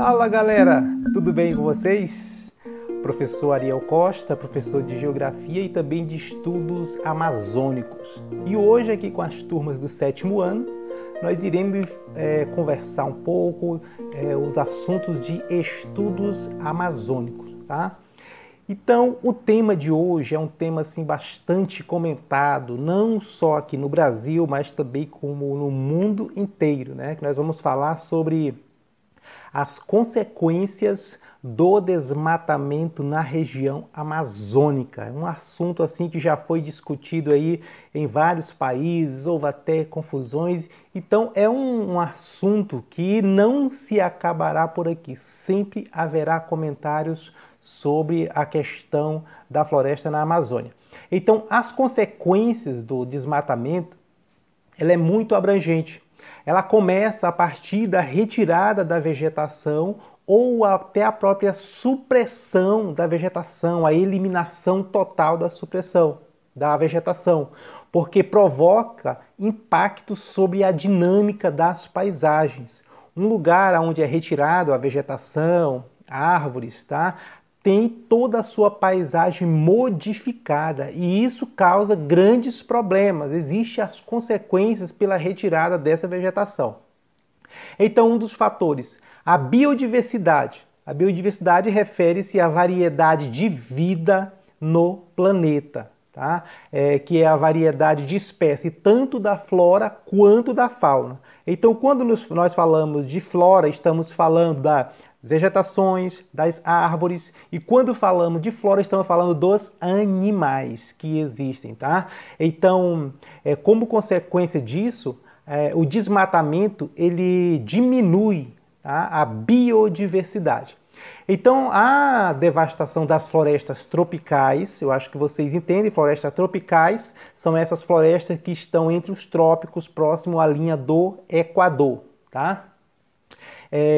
Fala galera, tudo bem com vocês? Professor Ariel Costa, professor de Geografia e também de Estudos Amazônicos. E hoje aqui com as turmas do 7º ano, nós iremos conversar um pouco os assuntos de estudos amazônicos, tá? Então, o tema de hoje é um tema assim, bastante comentado, não só aqui no Brasil, mas também como no mundo inteiro, né? Que nós vamos falar sobre as consequências do desmatamento na região amazônica. É um assunto assim que já foi discutido aí em vários países, houve até confusões. Então é um assunto que não se acabará por aqui. Sempre haverá comentários sobre a questão da floresta na Amazônia. Então as consequências do desmatamento, ela é muito abrangente. Ela começa a partir da retirada da vegetação ou até a própria supressão da vegetação, a eliminação total da supressão da vegetação, porque provoca impactos sobre a dinâmica das paisagens. Um lugar onde é retirado a vegetação, árvores, tá? Tem toda a sua paisagem modificada e isso causa grandes problemas. Existem as consequências pela retirada dessa vegetação. Então, um dos fatores, a biodiversidade. A biodiversidade refere-se à variedade de vida no planeta, tá? Que é a variedade de espécies, tanto da flora quanto da fauna. Então, quando nós falamos de flora, estamos falando das vegetações, das árvores, e quando falamos de flora, estamos falando dos animais que existem, tá? Então, como consequência disso, o desmatamento, ele diminui, tá, a biodiversidade. Então, a devastação das florestas tropicais, eu acho que vocês entendem, florestas tropicais são essas florestas que estão entre os trópicos, próximo à linha do Equador, tá?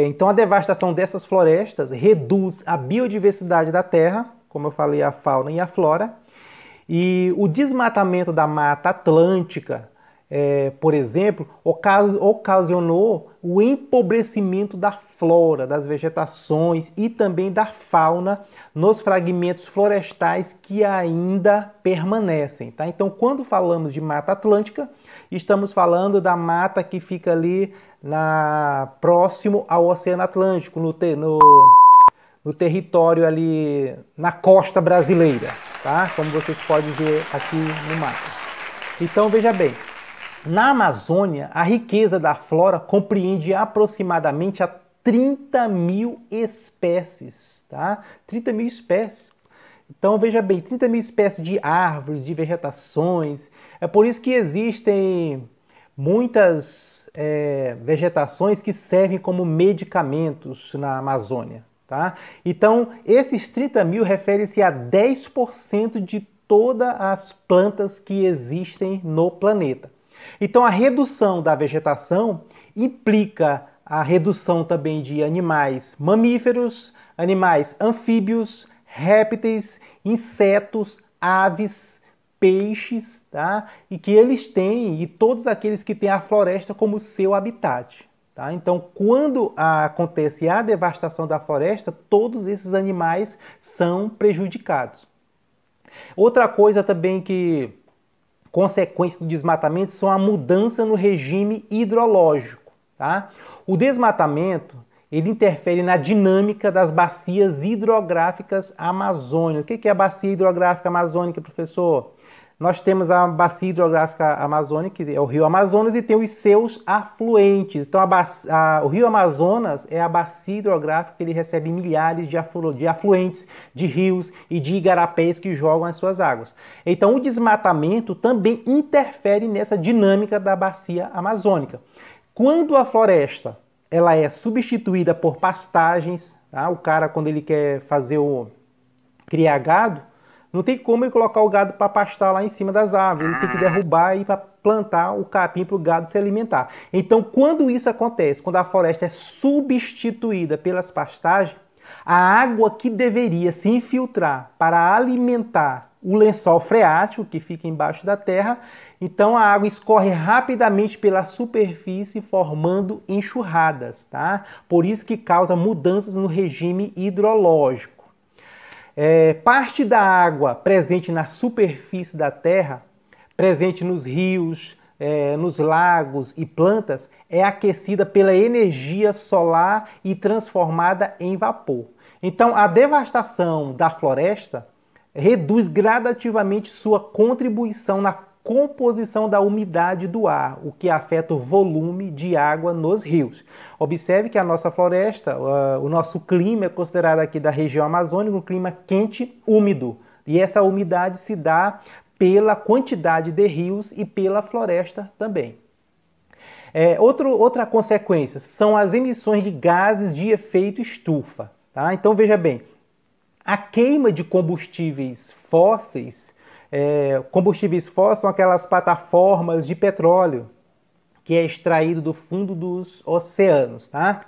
Então, a devastação dessas florestas reduz a biodiversidade da terra, como eu falei, a fauna e a flora, e o desmatamento da Mata Atlântica, por exemplo, ocasionou o empobrecimento da flora, das vegetações e também da fauna nos fragmentos florestais que ainda permanecem, tá? Então, quando falamos de Mata Atlântica, estamos falando da mata que fica ali próximo ao Oceano Atlântico, no território ali, na costa brasileira, tá? Como vocês podem ver aqui no mapa. Então, veja bem, na Amazônia, a riqueza da flora compreende aproximadamente 30 mil espécies, tá? 30 mil espécies. Então, veja bem, 30 mil espécies de árvores, de vegetações. É por isso que existem muitas vegetações que servem como medicamentos na Amazônia, tá? Então, esses 30 mil referem-se a 10% de todas as plantas que existem no planeta. Então, a redução da vegetação implica a redução também de animais mamíferos, animais anfíbios, répteis, insetos, aves, peixes, tá? E que eles têm, e todos aqueles que têm a floresta como seu habitat, tá? Então, quando acontece a devastação da floresta, todos esses animais são prejudicados. Outra coisa também que consequência do desmatamento são a mudança no regime hidrológico, tá? O desmatamento, ele interfere na dinâmica das bacias hidrográficas amazônicas. O que é a bacia hidrográfica amazônica, professor? Nós temos a bacia hidrográfica amazônica, que é o Rio Amazonas, e tem os seus afluentes. Então, o Rio Amazonas é a bacia hidrográfica que ele recebe milhares de afluentes de rios e de igarapés que jogam as suas águas. Então, o desmatamento também interfere nessa dinâmica da bacia amazônica. Quando a floresta ela é substituída por pastagens, tá? O cara, quando ele quer criar gado, não tem como ele colocar o gado para pastar lá em cima das árvores. Ele tem que derrubar e para plantar o capim para o gado se alimentar. Então, quando isso acontece, quando a floresta é substituída pelas pastagens, a água que deveria se infiltrar para alimentar o lençol freático que fica embaixo da terra. Então a água escorre rapidamente pela superfície formando enxurradas, tá? Por isso que causa mudanças no regime hidrológico. Parte da água presente na superfície da terra, presente nos rios, nos lagos e plantas, é aquecida pela energia solar e transformada em vapor. Então a devastação da floresta reduz gradativamente sua contribuição na composição da umidade do ar, o que afeta o volume de água nos rios. Observe que a nossa floresta, o nosso clima é considerado aqui da região amazônica um clima quente, úmido. E essa umidade se dá pela quantidade de rios e pela floresta também. Outra consequência são as emissões de gases de efeito estufa. Tá? Então veja bem, a queima de combustíveis fósseis, são aquelas plataformas de petróleo que é extraído do fundo dos oceanos, tá?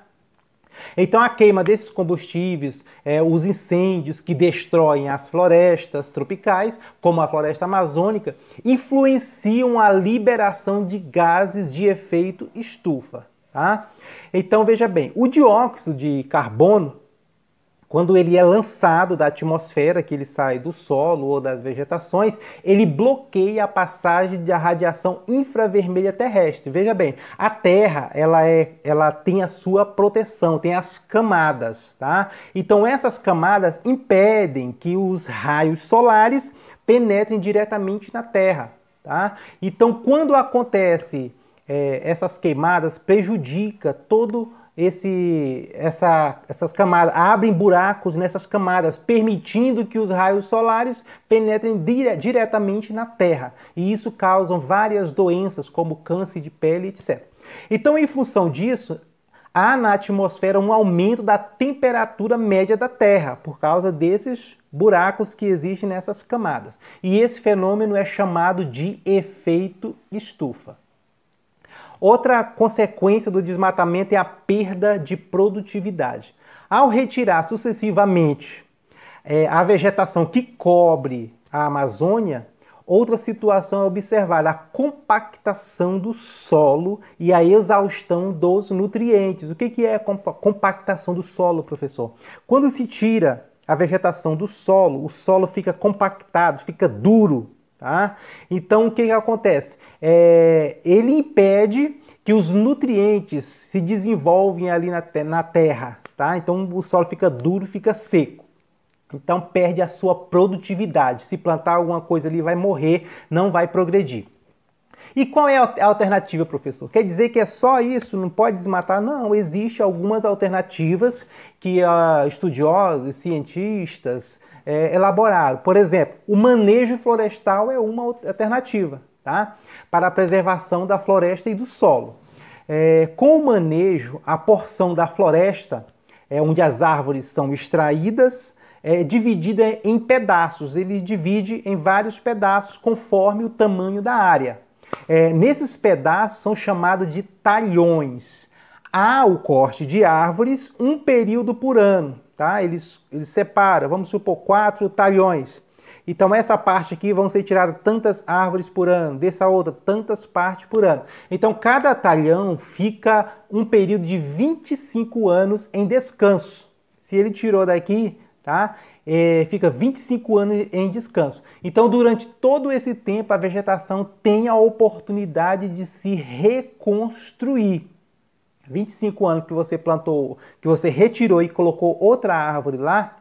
Então a queima desses combustíveis, os incêndios que destroem as florestas tropicais, como a floresta amazônica, influenciam a liberação de gases de efeito estufa, tá? Então veja bem, o dióxido de carbono, quando ele é lançado da atmosfera, que ele sai do solo ou das vegetações, ele bloqueia a passagem da radiação infravermelha terrestre. Veja bem, a Terra ela tem a sua proteção, tem as camadas, tá? Então essas camadas impedem que os raios solares penetrem diretamente na Terra, tá? Então quando acontece essas queimadas, prejudica todo essas camadas, abrem buracos nessas camadas, permitindo que os raios solares penetrem diretamente na Terra. E isso causa várias doenças, como câncer de pele, etc. Então, em função disso, há na atmosfera um aumento da temperatura média da Terra, por causa desses buracos que existem nessas camadas. E esse fenômeno é chamado de efeito estufa. Outra consequência do desmatamento é a perda de produtividade. Ao retirar sucessivamente a vegetação que cobre a Amazônia, outra situação é observada, a compactação do solo e a exaustão dos nutrientes. O que é a compactação do solo, professor? Quando se tira a vegetação do solo, o solo fica compactado, fica duro. Tá? Então, o que acontece? Ele impede que os nutrientes se desenvolvem ali na terra. Tá? Então, o solo fica duro, fica seco. Então, perde a sua produtividade. Se plantar alguma coisa ali, vai morrer, não vai progredir. E qual é a alternativa, professor? Quer dizer que é só isso? Não pode desmatar? Não, existem algumas alternativas que estudiosos, cientistas elaboraram. Por exemplo, o manejo florestal é uma alternativa, tá? Para a preservação da floresta e do solo. Com o manejo, a porção da floresta, onde as árvores são extraídas, é dividida em pedaços. Ele divide em vários pedaços conforme o tamanho da área. Nesses pedaços são chamados de talhões. Há o corte de árvores um período por ano, tá? Eles separam, vamos supor, 4 talhões. Então essa parte aqui vão ser tiradas tantas árvores por ano, dessa outra tantas partes por ano. Então cada talhão fica um período de 25 anos em descanso. Se ele tirou daqui, tá? Fica 25 anos em descanso. Então, durante todo esse tempo, a vegetação tem a oportunidade de se reconstruir. 25 anos que você plantou, que você retirou e colocou outra árvore lá,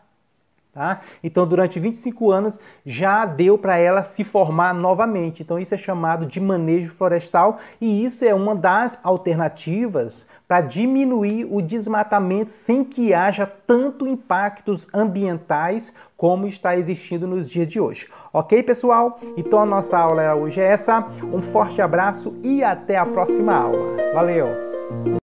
tá? Então, durante 25 anos, já deu para ela se formar novamente. Então, isso é chamado de manejo florestal e isso é uma das alternativas para diminuir o desmatamento sem que haja tanto impactos ambientais como está existindo nos dias de hoje. Ok, pessoal? Então, a nossa aula hoje é essa. Um forte abraço e até a próxima aula. Valeu!